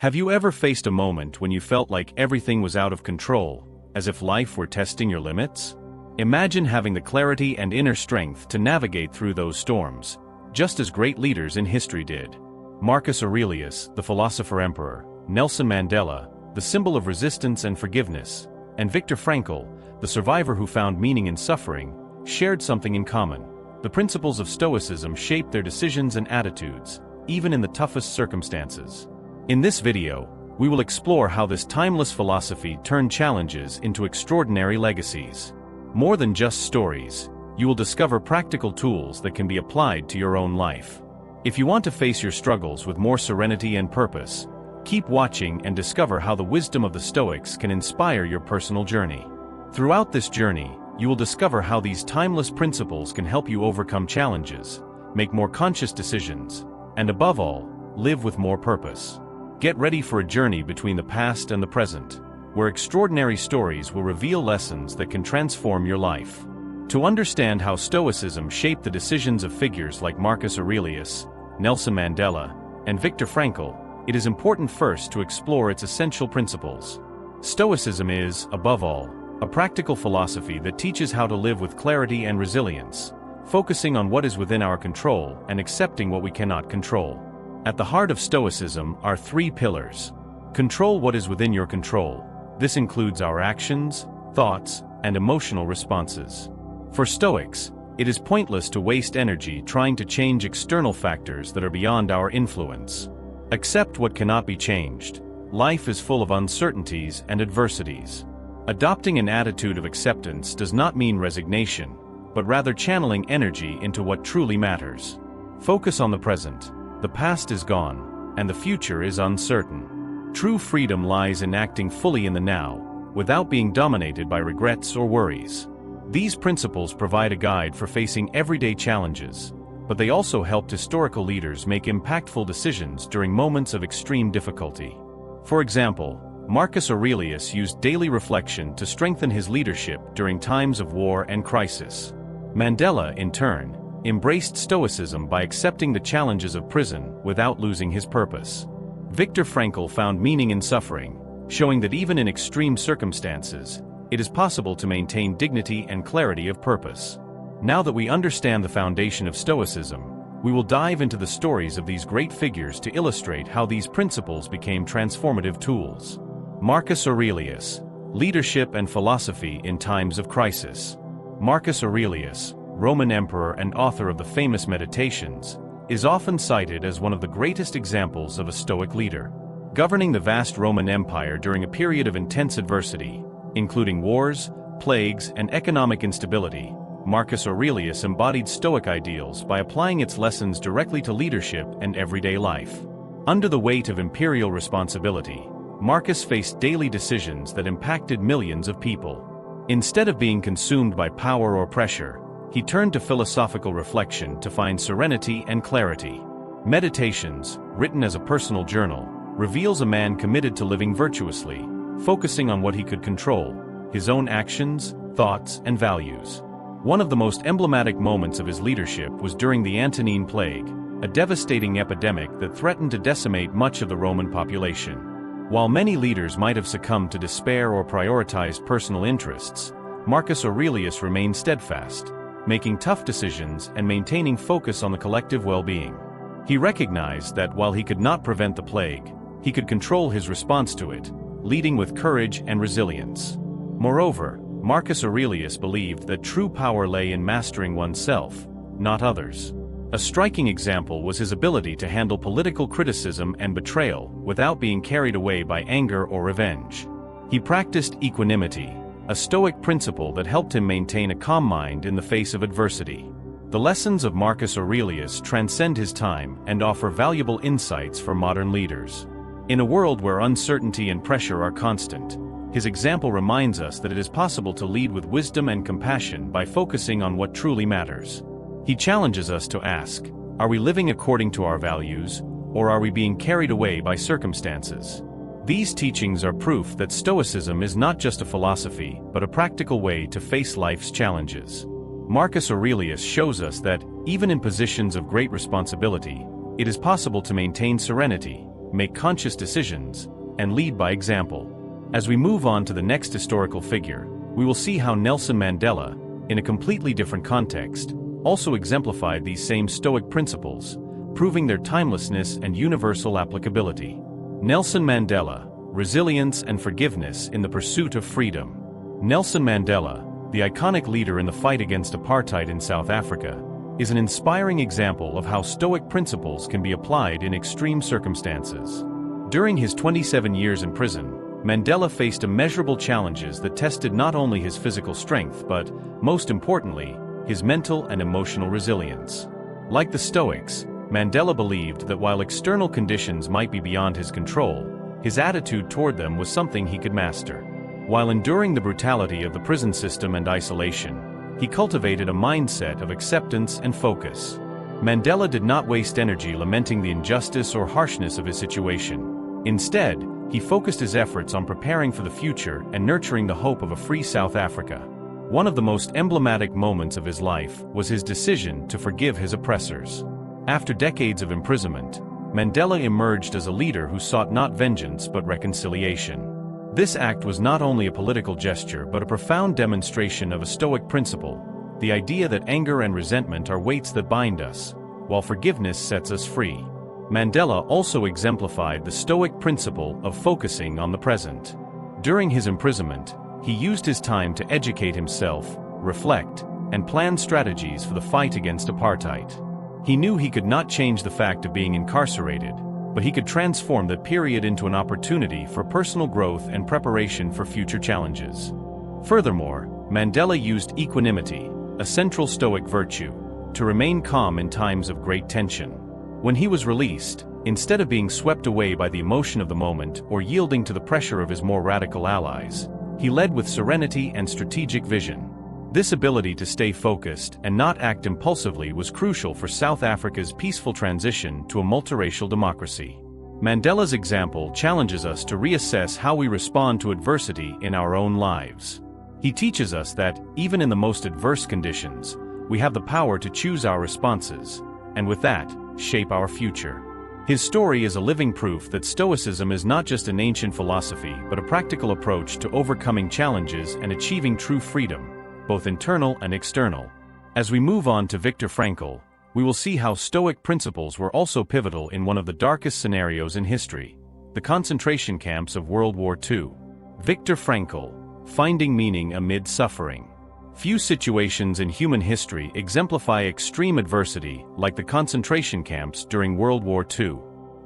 Have you ever faced a moment when you felt like everything was out of control, as if life were testing your limits? Imagine having the clarity and inner strength to navigate through those storms, just as great leaders in history did. Marcus Aurelius, the philosopher emperor, Nelson Mandela, the symbol of resistance and forgiveness, and Viktor Frankl, the survivor who found meaning in suffering, shared something in common. The principles of Stoicism shaped their decisions and attitudes, even in the toughest circumstances. In this video, we will explore how this timeless philosophy turned challenges into extraordinary legacies. More than just stories, you will discover practical tools that can be applied to your own life. If you want to face your struggles with more serenity and purpose, keep watching and discover how the wisdom of the Stoics can inspire your personal journey. Throughout this journey, you will discover how these timeless principles can help you overcome challenges, make more conscious decisions, and above all, live with more purpose. Get ready for a journey between the past and the present, where extraordinary stories will reveal lessons that can transform your life. To understand how Stoicism shaped the decisions of figures like Marcus Aurelius, Nelson Mandela, and Viktor Frankl, it is important first to explore its essential principles. Stoicism is, above all, a practical philosophy that teaches how to live with clarity and resilience, focusing on what is within our control and accepting what we cannot control. At the heart of Stoicism are three pillars. Control what is within your control. This includes our actions, thoughts, and emotional responses. For Stoics, it is pointless to waste energy trying to change external factors that are beyond our influence. Accept what cannot be changed. Life is full of uncertainties and adversities. Adopting an attitude of acceptance does not mean resignation, but rather channeling energy into what truly matters. Focus on the present. The past is gone, and the future is uncertain. True freedom lies in acting fully in the now, without being dominated by regrets or worries. These principles provide a guide for facing everyday challenges, but they also helped historical leaders make impactful decisions during moments of extreme difficulty. For example, Marcus Aurelius used daily reflection to strengthen his leadership during times of war and crisis. Mandela, in turn, embraced Stoicism by accepting the challenges of prison without losing his purpose. Viktor Frankl found meaning in suffering, showing that even in extreme circumstances, it is possible to maintain dignity and clarity of purpose. Now that we understand the foundation of Stoicism, we will dive into the stories of these great figures to illustrate how these principles became transformative tools. Marcus Aurelius, leadership and philosophy in times of crisis. Marcus Aurelius, Roman emperor and author of the famous Meditations, is often cited as one of the greatest examples of a Stoic leader. Governing the vast Roman Empire during a period of intense adversity, including wars, plagues, and economic instability, Marcus Aurelius embodied Stoic ideals by applying its lessons directly to leadership and everyday life. Under the weight of imperial responsibility, Marcus faced daily decisions that impacted millions of people. Instead of being consumed by power or pressure, he turned to philosophical reflection to find serenity and clarity. Meditations, written as a personal journal, reveals a man committed to living virtuously, focusing on what he could control, his own actions, thoughts, and values. One of the most emblematic moments of his leadership was during the Antonine Plague, a devastating epidemic that threatened to decimate much of the Roman population. While many leaders might have succumbed to despair or prioritized personal interests, Marcus Aurelius remained steadfast, making tough decisions and maintaining focus on the collective well-being. He recognized that while he could not prevent the plague, he could control his response to it, leading with courage and resilience. Moreover, Marcus Aurelius believed that true power lay in mastering oneself, not others. A striking example was his ability to handle political criticism and betrayal without being carried away by anger or revenge. He practiced equanimity, a Stoic principle that helped him maintain a calm mind in the face of adversity. The lessons of Marcus Aurelius transcend his time and offer valuable insights for modern leaders. In a world where uncertainty and pressure are constant, his example reminds us that it is possible to lead with wisdom and compassion by focusing on what truly matters. He challenges us to ask, are we living according to our values, or are we being carried away by circumstances? These teachings are proof that Stoicism is not just a philosophy, but a practical way to face life's challenges. Marcus Aurelius shows us that, even in positions of great responsibility, it is possible to maintain serenity, make conscious decisions, and lead by example. As we move on to the next historical figure, we will see how Nelson Mandela, in a completely different context, also exemplified these same Stoic principles, proving their timelessness and universal applicability. Nelson Mandela, resilience and forgiveness in the pursuit of freedom. Nelson Mandela, the iconic leader in the fight against apartheid in South Africa, is an inspiring example of how Stoic principles can be applied in extreme circumstances. During his 27 years in prison, Mandela faced immeasurable challenges that tested not only his physical strength but, most importantly, his mental and emotional resilience. Like the Stoics, Mandela believed that while external conditions might be beyond his control, his attitude toward them was something he could master. While enduring the brutality of the prison system and isolation, he cultivated a mindset of acceptance and focus. Mandela did not waste energy lamenting the injustice or harshness of his situation. Instead, he focused his efforts on preparing for the future and nurturing the hope of a free South Africa. One of the most emblematic moments of his life was his decision to forgive his oppressors. After decades of imprisonment, Mandela emerged as a leader who sought not vengeance but reconciliation. This act was not only a political gesture but a profound demonstration of a Stoic principle, the idea that anger and resentment are weights that bind us, while forgiveness sets us free. Mandela also exemplified the Stoic principle of focusing on the present. During his imprisonment, he used his time to educate himself, reflect, and plan strategies for the fight against apartheid. He knew he could not change the fact of being incarcerated, but he could transform that period into an opportunity for personal growth and preparation for future challenges. Furthermore, Mandela used equanimity, a central Stoic virtue, to remain calm in times of great tension. When he was released, instead of being swept away by the emotion of the moment or yielding to the pressure of his more radical allies, he led with serenity and strategic vision. This ability to stay focused and not act impulsively was crucial for South Africa's peaceful transition to a multiracial democracy. Mandela's example challenges us to reassess how we respond to adversity in our own lives. He teaches us that, even in the most adverse conditions, we have the power to choose our responses, and with that, shape our future. His story is a living proof that Stoicism is not just an ancient philosophy but a practical approach to overcoming challenges and achieving true freedom, both internal and external. As we move on to Viktor Frankl, we will see how Stoic principles were also pivotal in one of the darkest scenarios in history, the concentration camps of World War II. Viktor Frankl, finding meaning amid suffering. Few situations in human history exemplify extreme adversity like the concentration camps during World War II.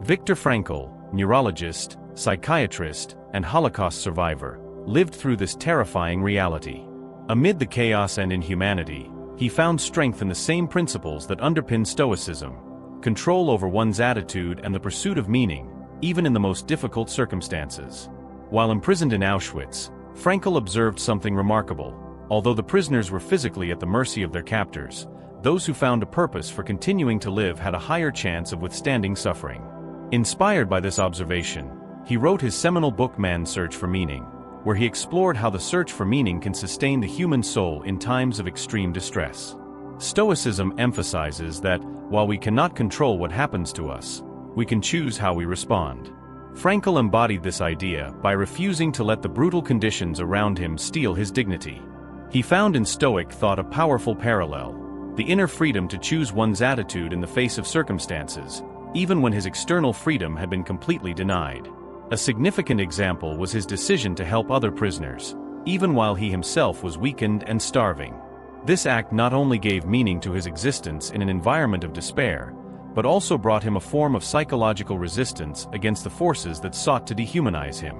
Viktor Frankl, neurologist, psychiatrist, and Holocaust survivor, lived through this terrifying reality. Amid the chaos and inhumanity, he found strength in the same principles that underpin Stoicism: control over one's attitude and the pursuit of meaning, even in the most difficult circumstances. While imprisoned in Auschwitz, Frankl observed something remarkable. Although the prisoners were physically at the mercy of their captors, those who found a purpose for continuing to live had a higher chance of withstanding suffering. Inspired by this observation, he wrote his seminal book Man's Search for Meaning, where he explored how the search for meaning can sustain the human soul in times of extreme distress. Stoicism emphasizes that, while we cannot control what happens to us, we can choose how we respond. Frankl embodied this idea by refusing to let the brutal conditions around him steal his dignity. He found in Stoic thought a powerful parallel: the inner freedom to choose one's attitude in the face of circumstances, even when his external freedom had been completely denied. A significant example was his decision to help other prisoners, even while he himself was weakened and starving. This act not only gave meaning to his existence in an environment of despair, but also brought him a form of psychological resistance against the forces that sought to dehumanize him.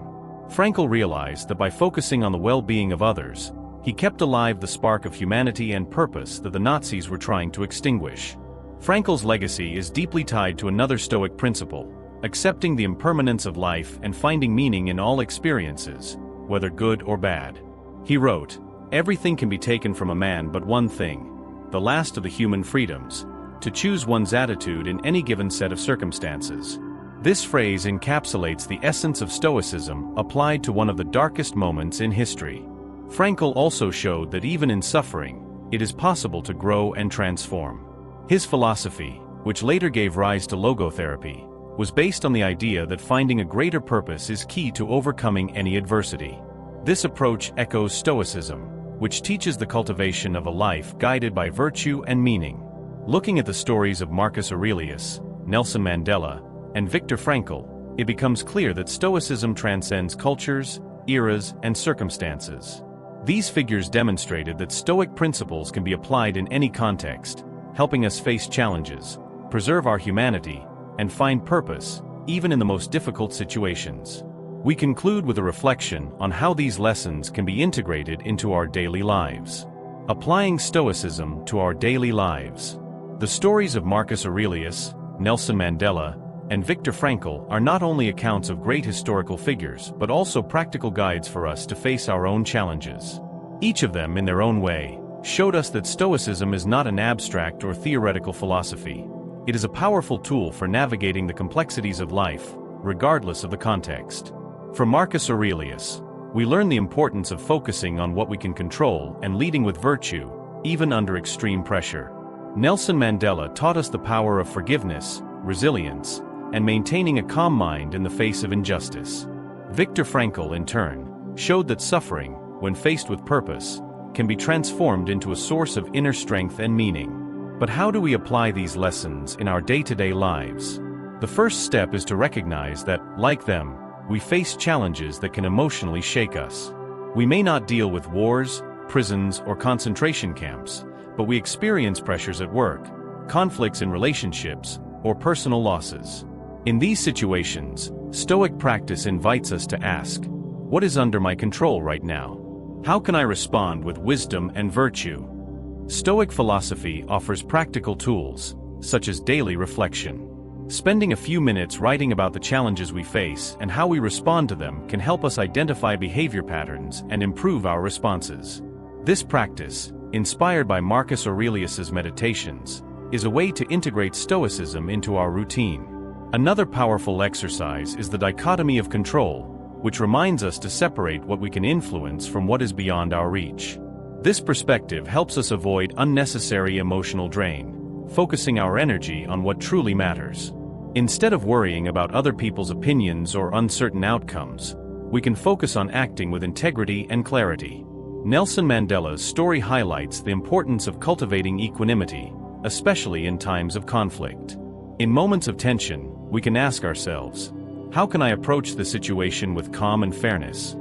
Frankl realized that by focusing on the well-being of others, he kept alive the spark of humanity and purpose that the Nazis were trying to extinguish. Frankl's legacy is deeply tied to another Stoic principle: accepting the impermanence of life and finding meaning in all experiences, whether good or bad. He wrote, "Everything can be taken from a man but one thing, the last of the human freedoms, to choose one's attitude in any given set of circumstances." This phrase encapsulates the essence of Stoicism applied to one of the darkest moments in history. Frankl also showed that even in suffering, it is possible to grow and transform. His philosophy, which later gave rise to logotherapy, was based on the idea that finding a greater purpose is key to overcoming any adversity. This approach echoes Stoicism, which teaches the cultivation of a life guided by virtue and meaning. Looking at the stories of Marcus Aurelius, Nelson Mandela, and Viktor Frankl, it becomes clear that Stoicism transcends cultures, eras, and circumstances. These figures demonstrated that Stoic principles can be applied in any context, helping us face challenges, preserve our humanity, and find purpose, even in the most difficult situations. We conclude with a reflection on how these lessons can be integrated into our daily lives. Applying Stoicism to our daily lives. The stories of Marcus Aurelius, Nelson Mandela, and Viktor Frankl are not only accounts of great historical figures but also practical guides for us to face our own challenges. Each of them, in their own way, showed us that Stoicism is not an abstract or theoretical philosophy. It is a powerful tool for navigating the complexities of life, regardless of the context. From Marcus Aurelius, we learn the importance of focusing on what we can control and leading with virtue, even under extreme pressure. Nelson Mandela taught us the power of forgiveness, resilience, and maintaining a calm mind in the face of injustice. Viktor Frankl, in turn, showed that suffering, when faced with purpose, can be transformed into a source of inner strength and meaning. But how do we apply these lessons in our day-to-day lives? The first step is to recognize that, like them, we face challenges that can emotionally shake us. We may not deal with wars, prisons, or concentration camps, but we experience pressures at work, conflicts in relationships, or personal losses. In these situations, Stoic practice invites us to ask, what is under my control right now? How can I respond with wisdom and virtue? Stoic philosophy offers practical tools, such as daily reflection. Spending a few minutes writing about the challenges we face and how we respond to them can help us identify behavior patterns and improve our responses. This practice, inspired by Marcus Aurelius's meditations, is a way to integrate Stoicism into our routine. Another powerful exercise is the dichotomy of control, which reminds us to separate what we can influence from what is beyond our reach. This perspective helps us avoid unnecessary emotional drain, focusing our energy on what truly matters. Instead of worrying about other people's opinions or uncertain outcomes, we can focus on acting with integrity and clarity. Nelson Mandela's story highlights the importance of cultivating equanimity, especially in times of conflict. In moments of tension, we can ask ourselves, how can I approach the situation with calm and fairness?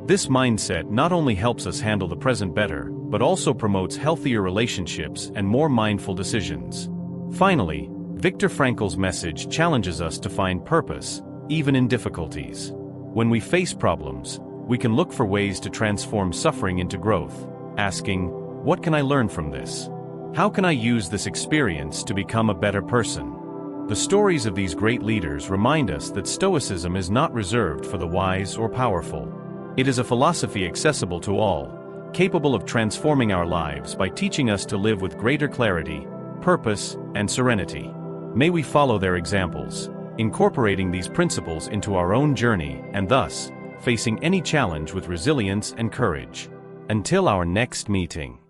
This mindset not only helps us handle the present better, but also promotes healthier relationships and more mindful decisions. Finally, Viktor Frankl's message challenges us to find purpose, even in difficulties. When we face problems, we can look for ways to transform suffering into growth, asking, what can I learn from this? How can I use this experience to become a better person? The stories of these great leaders remind us that Stoicism is not reserved for the wise or powerful. It is a philosophy accessible to all, capable of transforming our lives by teaching us to live with greater clarity, purpose, and serenity. May we follow their examples, incorporating these principles into our own journey and thus, facing any challenge with resilience and courage. Until our next meeting.